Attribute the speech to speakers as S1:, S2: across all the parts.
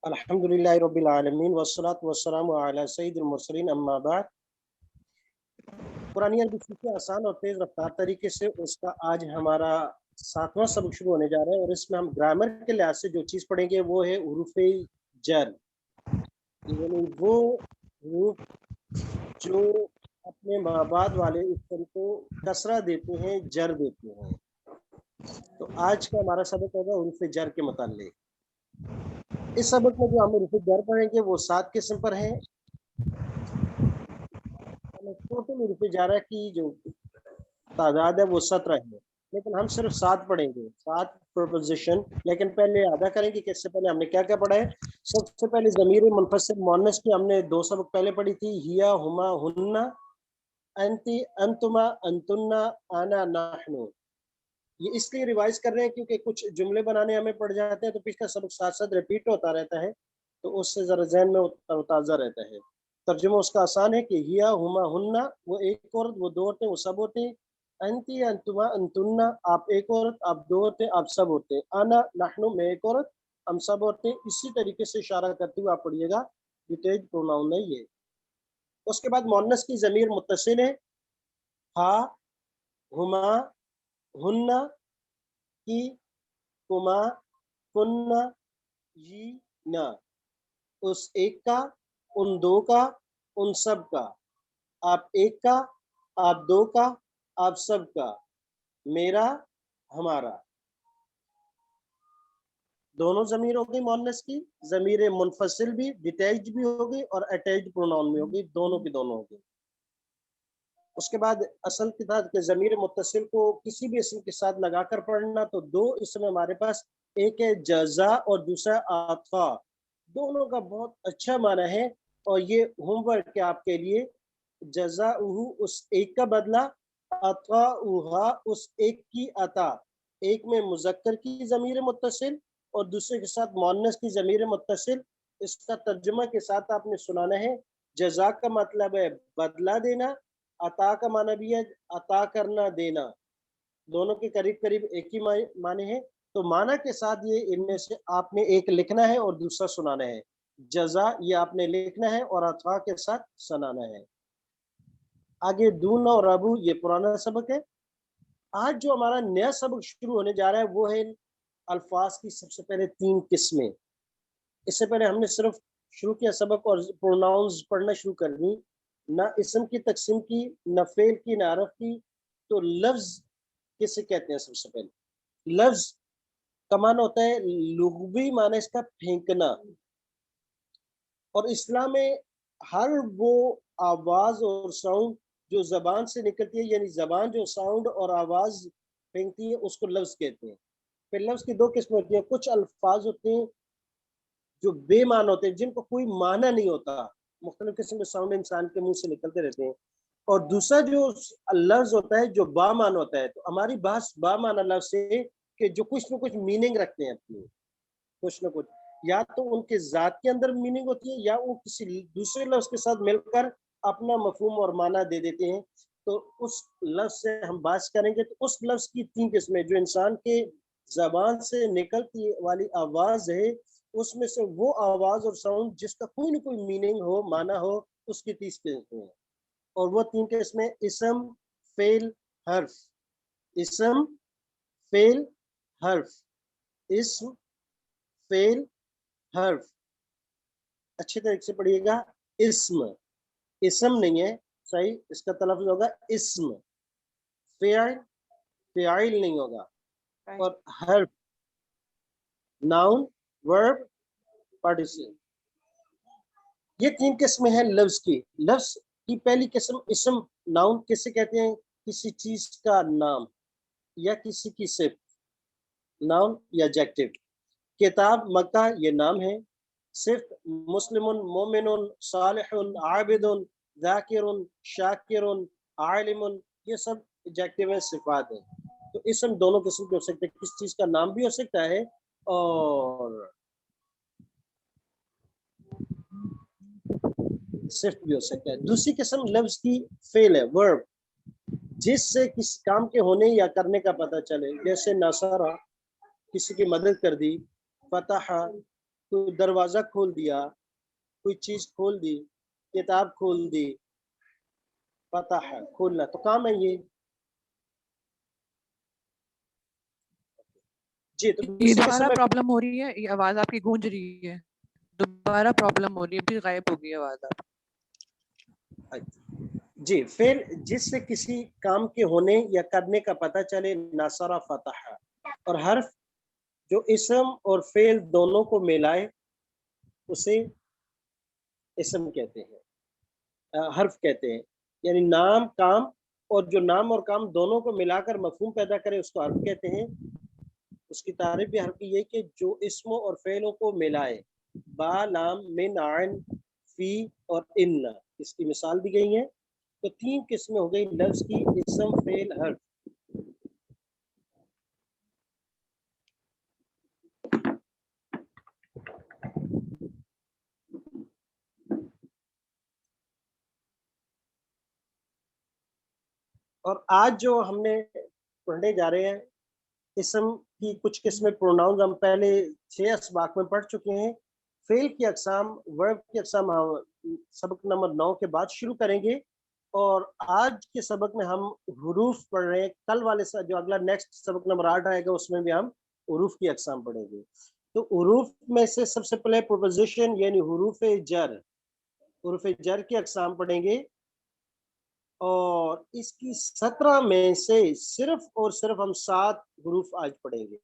S1: अल्हम्दुलिल्लाहि रब्बिल आलमीन वस्सलातु वस्सलामु अला सय्यिदिल मुरसलीन अम्मा बाद। कुरानी अरबी सीखिए आसान और तेज रफ्तार तरीके से। उसका आज हमारा 7वां सबक शुरू होने जा रहा है और इसमें हम ग्रामर के लिहाज से जो चीज़ पढ़ेंगे वो है हुरूफ़े जर, यानी वो हुरूफ जो अपने माबाद वाले इस्म को कसरा देते हैं, जर देते हैं। तो आज का हमारा सबक होगा हुरूफ़े जर के मुताल्लिक। इस सबक में जो हम हुरूफ़े जर पढ़ेंगे वो 7 किस्म पर हैं। टोटल हुरूफ़े जर की जो तादाद है वो 17 है, लेकिन हम सिर्फ 7 पढ़ेंगे, 7 प्रोपोजिशन। लेकिन पहले अदा करेंगे कि इससे पहले हमने क्या क्या पढ़ा है। सबसे पहले ज़मीर मुनफसिल मुअन्नस की हमने 2 सबक पहले पढ़ी थी, हिया, हुमा, हुन्ना, अंती, अंतुमा, अंतुन्ना, आना, नहनु। ये इसलिए रिवाइज कर रहे हैं क्योंकि कुछ जुमले बनाने हमें पड़ जाते हैं, तो पिछला सबक साथ साथ रिपीट होता रहता है, तो उससे जरा जहन में ताज़ा रहता है। तर्जुमा उसका आसान है कि हिया, हुमा, हुन्ना, वो एक औरत, वो दो औरतें, वो सब होते हैं। अंती, अंतुमा, अंतुन्ना, आप एक औरत, आप दो औरतें, आप सब होते हैं। आना, नहनु, मैं एक औरत, हम सब होते हैं। इसी तरीके से इशारा करते हुए आप पढ़िएगा, डिटेज प्रोनाउन है ये। उसके बाद मुअन्नस की ज़मीर मुत्तसिल है, हा, हुमा, हुन्ना, की, कुमा, कुन्ना, ये, ना। उस एक का, उन दो का, उन सब का, आप एक का, आप दो का, आप सब का, मेरा, हमारा। दोनों ज़मीर हो गई मुअन्नस की। ज़मीर मुनफसिल भी, डिटैच्ड भी हो गई और अटैच्ड प्रोनाउन में हो गई, दोनों की दोनों हो गई। उसके बाद असल के साथ के ज़मीर मुत्तसिल को किसी भी इसम के साथ लगाकर पढ़ना, तो दो इसम हमारे पास, एक है जज़ा और दूसरा आता। दोनों का बहुत अच्छा माना है और ये होमवर्क है आपके लिए। जज़ा उस एक का बदला, अता उस एक की अता। एक में मुज़क्कर की ज़मीर मुत्तसिल और दूसरे के साथ मुअन्नस की ज़मीर मुत्तसिल। इसका तर्जुमा के साथ आपने सुनाना है। जज़ा का मतलब है बदला देना, अता का माना भी है अता करना, देना। दोनों के करीब करीब एक ही माने हैं, तो माना के साथ ये इनमें से आपने एक लिखना है और दूसरा सुनाना है। जज़ा ये आपने लिखना है और अता के साथ सुनाना है। आगे दून और अबू ये पुराना सबक है। आज जो हमारा नया सबक शुरू होने जा रहा है वो है अल्फाज की सबसे पहले 3 किस्में। इससे पहले हमने सिर्फ शुरू किया सबक और प्रोनाउंस पढ़ना शुरू कर दी, ना इसम की तकसीम की, ना फेल की, ना हरफ की। तो लफ्ज किसे कहते हैं? सबसे पहले लफ्ज का माना होता है, लुग़वी माना इसका फेंकना। और इस्लाम में हर वो आवाज और साउंड जो जबान से निकलती है, यानी जबान जो साउंड और आवाज फेंकती है, उसको लफ्ज कहते हैं। फिर लफ्ज की 2 किस्में होती हैं। कुछ अल्फाज होते हैं जो बेमान होते हैं, जिनको कोई माना नहीं होता, मुख्तलिफ किस्म के साउंड इंसान के मुंह से निकलते रहते हैं। और दूसरा जो लफ्ज होता है जो बामान होता है। तो हमारी बात बामाना लफ्ज से कि जो कुछ न कुछ मीनिंग रखते हैं अपनी, कुछ न कुछ, या तो उनके जात के अंदर मीनिंग होती है या वो किसी दूसरे लफ्ज के साथ मिलकर अपना मफहूम और माना दे देते हैं। तो उस लफ्ज से हम बात करेंगे। तो उस लफ्ज की 3 किस्में, जो इंसान के जबान से निकलती वाली आवाज है, उसमें से वो आवाज और साउंड जिसका कोई ना कोई मीनिंग हो, माना हो, उसकी 30 किस्में हैं। और वो 3 किस्में इसम, फेल, हर्फ। इसम, फेल, हर्फ। इसम, फेल, हर्फ। अच्छी तरीके से पढ़िएगा। इस्म, इसम नहीं है, सही इसका तलफ़्ज़ होगा इस्म। फ़िआल, फ़िआइल नहीं होगा। और हर्फ, नाउन, वर्ब, पार्टिसिपल। ये 3 किस्में हैं लफ्ज की। लफ्ज की पहली किस्म इसम, नाउन किसे कहते हैं? किसी चीज का नाम या किसी की सिर्फ, नाउन या एडजेक्टिव। किताब, मक्का ये नाम है। सिर्फ मुस्लिमुन, मोमिनुन, सालिहुन, आबिदुन, जाकिरुन, शाकिरुन, आलिमुन, ये सब एडजेक्टिव है, सिफात है। तो इसम दोनों किस्म के हो सकते हैं, किस चीज का नाम भी हो सकता है और सिर्फ भी हो सकता है। दूसरी किस्म लफ्ज की फेल है, वर्ब, जिससे किस काम के होने या करने का पता चले। जैसे नसरा, किसी की मदद कर दी। फतह, کوئی دروازہ کھول دیا، کوئی چیز کھول دی، کتاب کھول دی، فتح کھولنا تو کام ہے یہ. جی تو
S2: یہ دوبارہ پرابلم ہو رہی ہے، یہ آواز آپ کی گونج رہی ہے، دوبارہ پرابلم ہو رہی ہے، پھر غائب ہو گئی آواز آپ.
S1: جی فعل جس سے کسی کام کے ہونے یا کرنے کا پتہ چلے، نصر فتح. اور حرف جو اسم اور فعل دونوں کو ملائے اسے اسم کہتے ہیں، حرف کہتے ہیں. یعنی نام کام، اور جو نام اور کام دونوں کو ملا کر مفہوم پیدا کرے اس کو حرف کہتے ہیں. اس کی تعریف بھی حرف کی یہ کہ جو اسموں اور فعلوں کو ملائے. با، لام، من، عین، فی اور ان، اس کی مثال دی گئی ہیں. تو 3 قسمیں ہو گئی لفظ کی، اسم، فعل، حرف. اور آج جو ہم نے پڑھنے جا رہے ہیں اسم کی کچھ قسمیں پروناؤنز ہم پہلے 6 اسباق میں پڑھ چکے ہیں. فعل کی اقسام، ورب کی اقسام سبق نمبر 9 کے بعد شروع کریں گے. اور آج کے سبق میں ہم حروف پڑھ رہے ہیں. کل والے جو اگلا نیکسٹ سبق نمبر 8 آئے گا اس میں بھی ہم حروف کی اقسام پڑھیں گے. تو حروف میں سے سب سے پہلے پروپوزیشن یعنی حروف جر. حروف جر کی اقسام پڑھیں گے اور اس کی 17 میں سے صرف اور صرف ہم 7 حروف آج پڑھیں گے،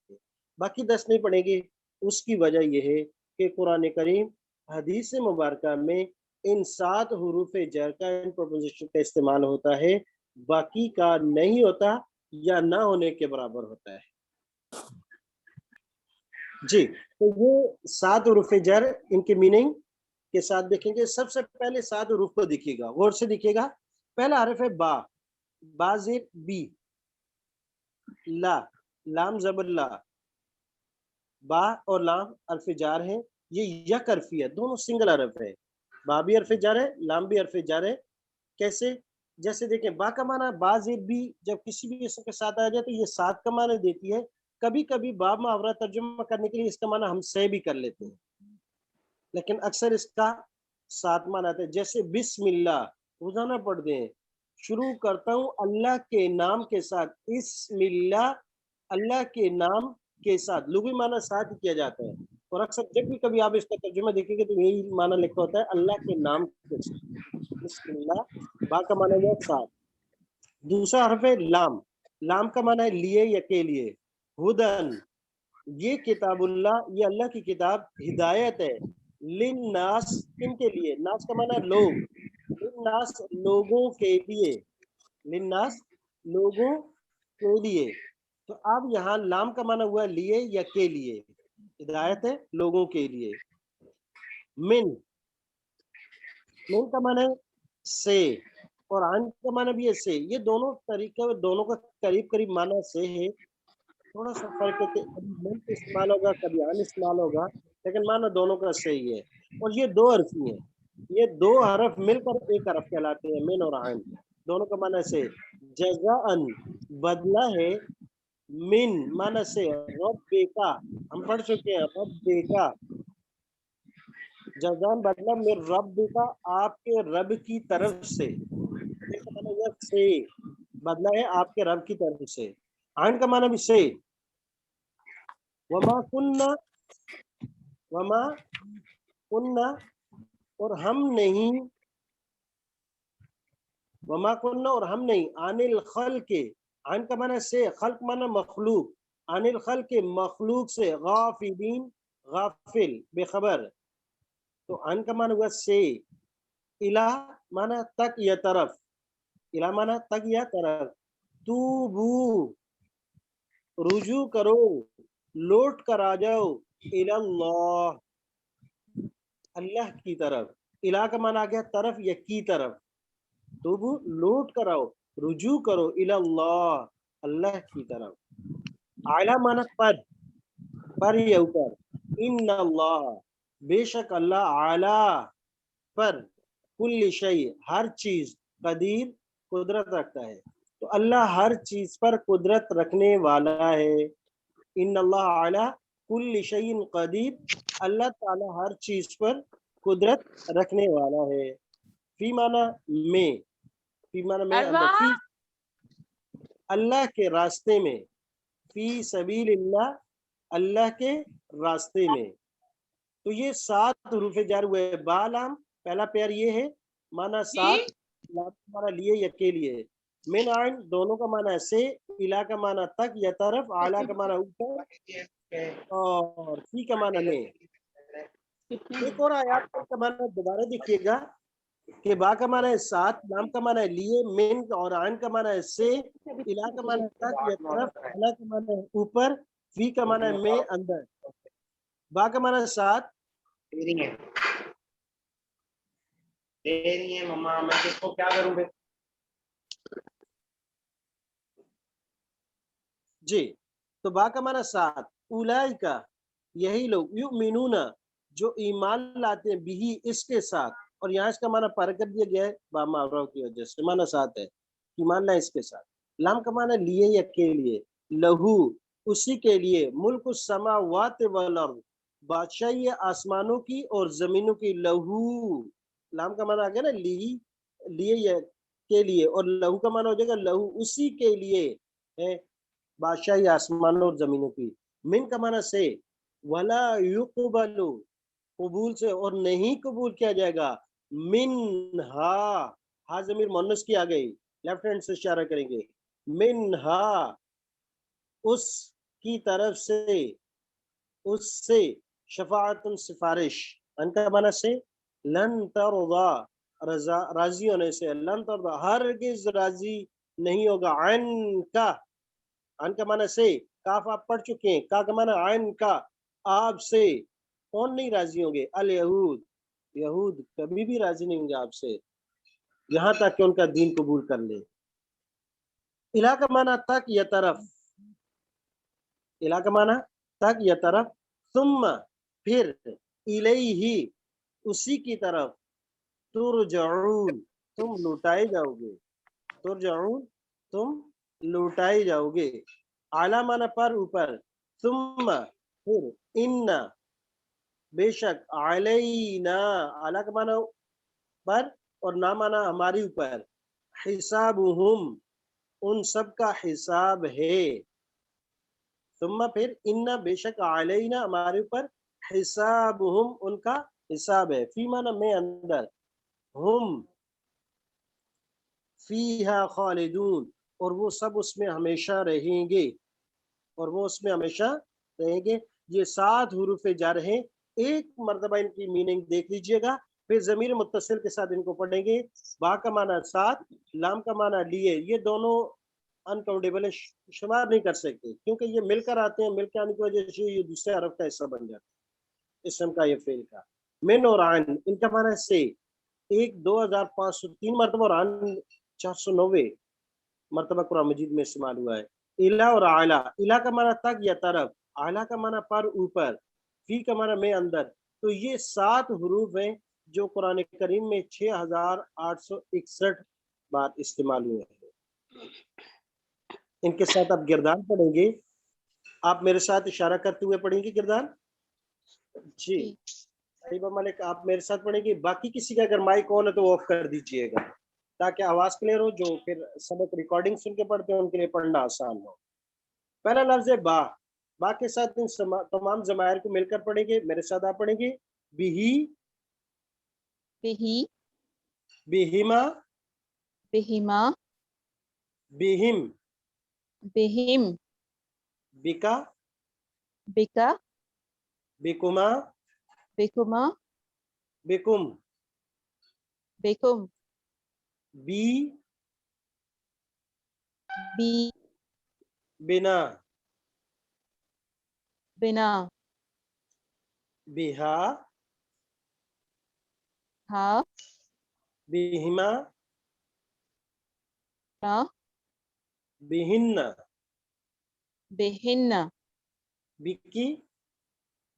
S1: باقی 10 نہیں پڑھیں گے. اس کی وجہ یہ ہے کہ قرآن کریم حدیث مبارکہ میں ان 7 حروف جر کا ان پروپوزیشن کا استعمال ہوتا ہے، باقی کا نہیں ہوتا یا نہ ہونے کے برابر ہوتا ہے. جی تو یہ 7 حروف جر، ان کے میننگ کے ساتھ دیکھیں گے. سب سے پہلے 7 حروف کو دیکھیے گا، غور سے دیکھیے گا. پہلا حرف ہے با، با زیر بی. لا، لام زبر لا. با اور لام حرف جار ہیں، یہ یک حرفی ہے، دونوں سنگل حرف ہے. با بھی حرف جار ہے، لام بھی حرف جار ہے. کیسے؟ جیسے دیکھیں با کا معنی با زیر بی جب کسی بھی اسم کے ساتھ آ جائے تو یہ 7 کا معنی دیتی ہے. کبھی کبھی باب محاورہ ترجمہ کرنے کے لیے اس کا معنی ہم سے بھی کر لیتے ہیں، لیکن اکثر اس کا 7 معنی آتا ہے. جیسے بسم اللہ، روزانہ پڑھتے ہیں، شروع کرتا ہوں اللہ کے نام کے ساتھ. بسم اللہ، اللہ کے نام کے ساتھ، لغوی معنی ساتھ کیا جاتا ہے. اور اکثر جب بھی کبھی آپ اس کا ترجمہ دیکھیں گے تو یہی معنی لکھا ہوتا ہے اللہ کے نام کے ساتھ. بسم اللہ، با کا معنی ہے ساتھ. دوسرا حرف ہے لام. لام کا معنی ہے لیے یا کے لیے. ہدن، یہ کتاب اللہ، یہ اللہ کی کتاب ہدایت ہے. للناس، کن کے لیے؟ ناس کا معنی ہے لوگ. للناس، لوگوں کے لیے. للناس، لوگوں کے لیے. تو اب یہاں لام کا معنی ہوا لیے یا کے لیے. ہدایت ہے لوگوں کے لیے. من، من کا معنی ہے سے، اور عن کا معنی بھی ہے سے. یہ دونوں طریقے دونوں کا قریب قریب معنی سے ہے، تھوڑا سا فرق ہے کہ کبھی من استعمال ہوگا کبھی عن استعمال ہوگا، لیکن معنی دونوں کا صحیح ہے. اور یہ 2 حرفی ہیں، یہ 2 حرف مل کر ایک حرف کہلاتے ہیں، من اور عن. دونوں کا معنی سے. جزاءن، بدلہ ہے. من معنی سے. رب کا، ہم پڑھ چکے ہیں رب کا. جزاءن بدلہ من رب کا، آپ کے رب کی طرف سے. سے بدلہ ہے آپ کے رب کی طرف سے. عن کا معنی بھی سے. وما کننا، وما کننا، اور ہم نہیں. وما کننا، اور ہم نہیں. عن الخلق، عن کا معنی سے، خلق معنی مخلوق. عن الخلق، مخلوق سے. غافلین، غافل بے خبر. تو عن کا معنی ہوا سے. الہ معنی تک یا طرف. الہ معنی تک یا طرف. توبو، رجوع کرو، لوٹ کر آ جاؤ. اللہ، اللہ کی طرف. الہ کا معنی آ گیا طرف یا کی طرف. توبو، لوٹ کر آؤ، رجوع کرو. اللہ، اللہ کی طرف. اعلیٰ معنی پر یا اوپر. ان اللہ، بے شک اللہ، اعلیٰ پر، کل شیء ہر چیز، قدیر قدرت رکھتا ہے. تو اللہ ہر چیز پر قدرت رکھنے والا ہے. ان اللہ اعلیٰ कुल्ल शैइन कदीर, अल्लाह ताला हर चीज पर कुदरत रखने वाला है। फी माना में, फी माना में अंदर, फी अल्लाह के रास्ते में, फी सबीलिल्लाह अल्लाह के रास्ते में। तो ये 7 हरूफ जार हुए। बालाम पहला पेयर ये है, माना 7, लाम का माना लिए या के लिए, मिन आइन दोनों का माना से, इला का माना तक या तरफ, आला का माना ऊपर, और फी का माना में। एक और आयत का माना दोबारा देखिएगा कि बा का माना है 7, लाम का माना है लिए, मिन और आइन का माना है से, इला का माना है तक या तरफ, आला का माना है ऊपर, फी का माना है में अंदर। बा का माना है 7,
S3: देरी है मम्मा, मैं किसको क्या करूं फिर?
S1: जी। तो बा का माना 7, उलाई का यही लोग, युमिनूना जो ईमान लाते हैं, बिही इसके साथ, और यहाँ इसका माना पर कर दिया गया है बा मावराव की वजह से, माना 7 है, ईमान लाए इसके साथ। लाम का माना लिए या के लिए, लहू उसी के लिए, मुल्क समावात वल अर्द बादशाही आसमानों की और जमीनों की, लहू लाम का माना आ गया ना, लिए या के लिए, और लहू का माना हो जाएगा लहू उसी के लिए है बादशाही आसमानों और जमीनों की। मिन का माना से, वला युकबलु कबूल से, और नहीं कबूल किया जाएगा, मिन हा जमीर मुन्नस की आ गई, लेफ्ट हैंड से इशारा करेंगे, मिन हा उस की तरफ से, उससे, शफाअतुन सिफारिश, अनका माना से, लन तरदा रजा राजी होने से, लन तरदा हरगिज राजी नहीं होगा, अनका आन का माना से, काफ आप पढ़ चुके हैं, का माना आन का, आपसे कौन नहीं राजी होंगे, अल यहूद यहूद कभी भी राजी नहीं होंगे आपसे, यहाँ तक कि उनका दीन कबूल कर ले। इला का माना तक या तरफ, इला का माना तक या तरफ, सुम्मा फिर, इलैही उसी की तरफ, तुरजऊन तुम लुटाए जाओगे, तुरजऊन तुम लुटाए जाओगे। आला माना पर ऊपर, सुम्मा फिर, इन्ना बेशक, अलैना आला का माना पर और ना माना हमारी ऊपर, हिसाबुहुम उन सब का हिसाब है। सुम्मा फिर, इन्ना बेशक, अलैना हमारे ऊपर, हिसाबुहुम उनका हिसाब है। फी माना में अंदर, हुम फीहा खालिदून और वो सब उसमें हमेशा रहेंगे, और वो उसमें हमेशा रहेंगे। ये 7 हुरूफ जार हैं, एक मर्तबा इनकी मीनिंग देख लीजिएगा, फिर जमीर मुत्तसिल के साथ इनको पढ़ेंगे। बा का माना 7, लाम का माना लिए, ये दोनों अनकाउंटेबल शुमार नहीं कर सकते, क्योंकि ये मिलकर आते हैं, मिलकर आने की वजह से ये दूसरे हरफ का हिस्सा बन जाता है इसम का, ये फेल का। मिन और आन इनका माना से, 1 2503 मरतबा, और आन 490 मरतबा कुरान मजीद में इस्तेमाल हुआ है। इला और आला, इला का माना तक या तरफ, आला का माना पर ऊपर, फी का माना में अंदर। तो ये 7 हुरूफ हैं जो कुरान करीम में 6861 बार इस्तेमाल हुए हैं। इनके साथ आप गिरदान पढ़ेंगे, आप मेरे साथ इशारा करते हुए पढ़ेंगे गिरदान। जी साहिबा मलिक आप मेरे साथ पढ़ेंगे, बाकी किसी का अगर माइक ऑन है तो ऑफ कर दीजिएगा ताकि आवाज क्लियर हो, जो फिर सबक रिकॉर्डिंग सुन के पढ़ते हैं उनके लिए पढ़ना आसान हो। पहला लफ्ज है बा, बा के साथ इन तमाम जमायर को मिलकर पढ़ेंगे, मेरे साथ आप पढ़ेंगे, बिही
S4: बिही
S1: बिहिमा
S4: बिहिमा
S1: बिहिम
S4: बिहिम
S1: बिका
S4: बिका
S1: बिकुमा
S4: बिकुमा
S1: बिकुम
S4: बिकुम
S1: बी
S4: बी
S1: बिना
S4: बिना
S1: बिहा
S4: हा
S1: बिहिमा
S4: ना
S1: बिहिन्ना
S4: बिहिन्ना
S1: बिकी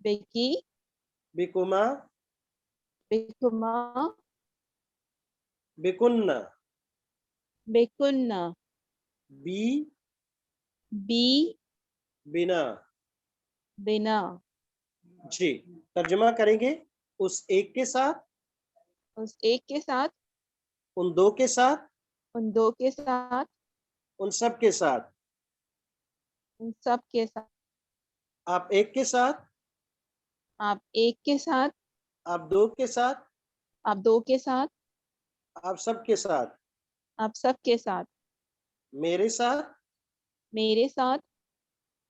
S4: बिकी
S1: बिकुमा
S4: बिकुमा
S1: बिकुन्ना
S4: बिकुन्ना
S1: बी
S4: बी
S1: बिना
S4: बिना,
S1: जी, तर्जुमा करेंगे उस एक के साथ,
S4: उस एक के साथ,
S1: उन दो के साथ,
S4: उन दो के साथ,
S1: उन सब के साथ,
S4: उन सब के साथ,
S1: आप एक के साथ,
S4: आप एक के साथ,
S1: आप दो के साथ,
S4: आप दो के साथ,
S1: आप सब के साथ,
S4: आप सब के साथ,
S1: मेरे साथ,
S4: मेरे साथ,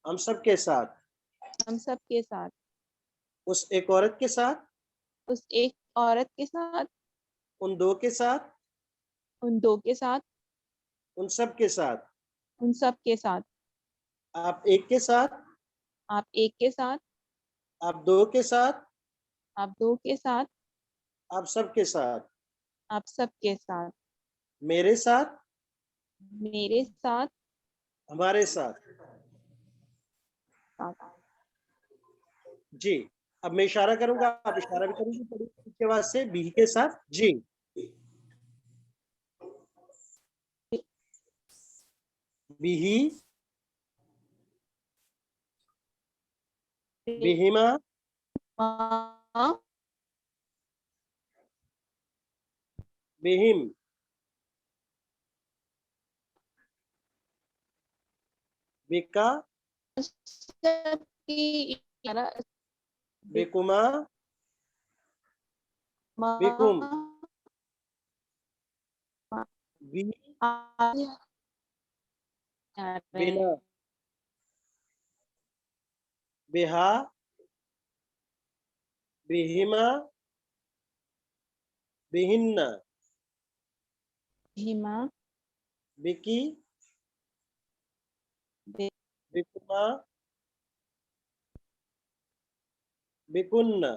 S1: हम सब के साथ,
S4: हम सब के साथ,
S1: उस एक औरत के साथ,
S4: उस एक औरत के साथ,
S1: उन दो के साथ,
S4: उन दो के साथ,
S1: उन सब के साथ,
S4: उन सब के साथ,
S1: आप एक के साथ,
S4: आप एक के साथ,
S1: आप दो के साथ,
S4: आप दो के साथ,
S1: आप सब के साथ,
S4: आप सब के साथ,
S1: मेरे साथ,
S4: मेरे साथ,
S1: हमारे साथ।
S4: साथ।
S1: जी, अब मैं इशारा करूंगा, आप इशारा भी करेंगे के बाद से भी के साथ। जी, बिही, बिहिमा,
S4: माँ,
S1: बिहिम, बिका,
S4: की
S1: बिकुमा,
S4: माँ,
S1: बिकुम, बी, बिना, बिहा, बिहिमा, बिहिन्ना,
S4: हिमा,
S1: बिकी,
S4: बे,
S1: बिकुमा, बिकुन्ना,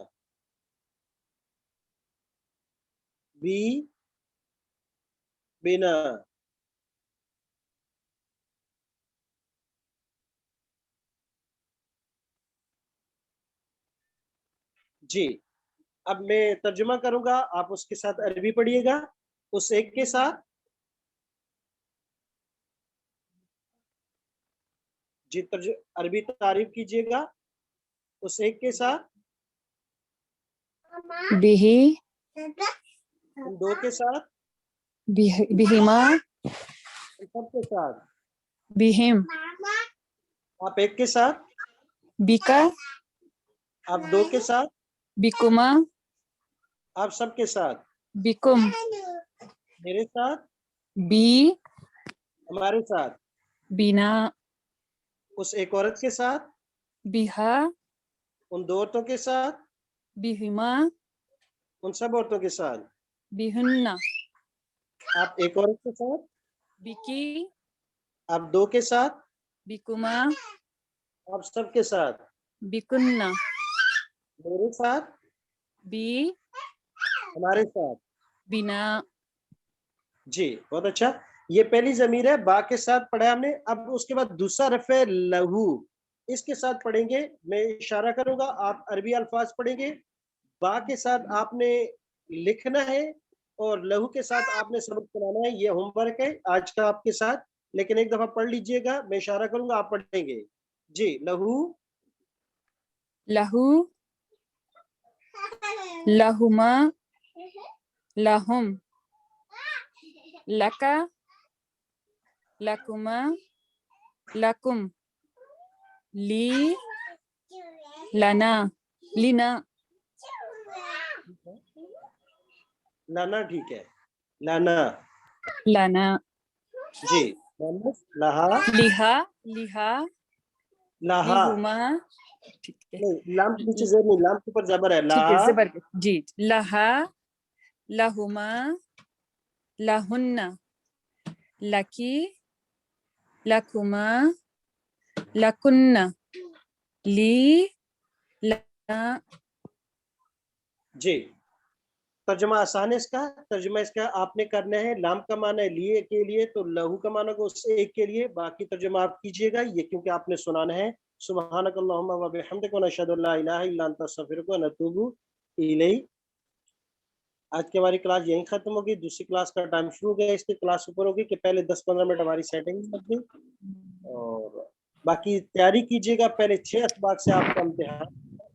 S1: बी, बिना। जी, अब मैं तर्जुमा करूंगा, आप उसके साथ अरबी पढ़िएगा। उस एक के साथ, जी अरबी तारीफ कीजिएगा। उस एक के साथ,
S5: बिही,
S1: उन दो के साथ,
S5: बिहिमा,
S1: उन सब के साथ,
S5: बिहिम,
S1: आप एक के साथ,
S5: बिका,
S1: आप दो के साथ,
S5: बिकुमा,
S1: आप सब के साथ,
S5: बिकुम,
S1: मेरे साथ,
S5: बी,
S1: हमारे साथ,
S5: बिना,
S1: उस एक औरत के साथ,
S5: बिहा,
S1: उन दो औरतों के साथ,
S5: बिहिमा,
S1: उन सब औरतों के साथ,
S5: बिहुन्ना,
S1: आप एक औरत के साथ,
S5: बिकी,
S1: आप दो के साथ,
S5: बिकुमा,
S1: आप सब के साथ,
S5: बिकुन्ना,
S1: मेरे साथ,
S5: बी,
S1: हमारे साथ।
S5: बिना।
S1: जी, बहुत अच्छा। ये पहली जमीर है, बा के साथ पढ़ा हमने। अब उसके बाद दूसरा रफ है लहू, इसके साथ पढ़ेंगे। मैं इशारा करूंगा, आप अरबी अल्फाज पढ़ेंगे। बा के साथ आपने लिखना है और लहू के साथ आपने सबक बनाना है। ये होमवर्क है आज का आपके साथ, लेकिन एक दफा पढ़ लीजिएगा, मैं इशारा करूंगा, आप पढ़ेंगे। जी, लहू,
S5: लहू, लहुमा, लहुम, लका, लकुमा, लकुम, ली, लना, लिना,
S1: लाना, ठीक है, लाना।
S5: लना,
S1: जी, लहा,
S5: लिहा, लिहा,
S1: लाहा,
S5: लिहुमा, ठीक है,
S1: नहीं लाम के नीचे जेर नहीं, लाम के ऊपर जबर है,
S5: ठीक है,
S1: लाहा,
S5: ज़बर के, जी, लहा, लहुमा, लहुन्ना, लकी, लकुमा, लकुन्ना, ली, लना।
S1: जी, तर्जुमा आसान है इसका। तर्जुमा इसका आपने करना है, लाम का माना है लिए के लिए, तो लहू का माना होगा उस एक के लिए। बाकी तर्जुमा आप कीजिएगा, ये क्योंकि आपने सुनाना है। सुब्हानक अल्लाहुम्मा व बिहम्दिक व नशहदु अल्ला इलाहा इल्ला अंता अस्तगफिरुका व नतूबु इलैक। आज की हमारी क्लास यहीं खत्म होगी। दूसरी क्लास का टाइम शुरू हो गया। इसकी क्लास ऊपर होगी कि पहले 10-15 मिनट हमारी सेटिंग लग गई और बाकी तैयारी कीजिएगा, पहले 6 अतबाक से आपका इम्तिहान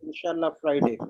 S1: इंशाल्लाह फ्राइडे को।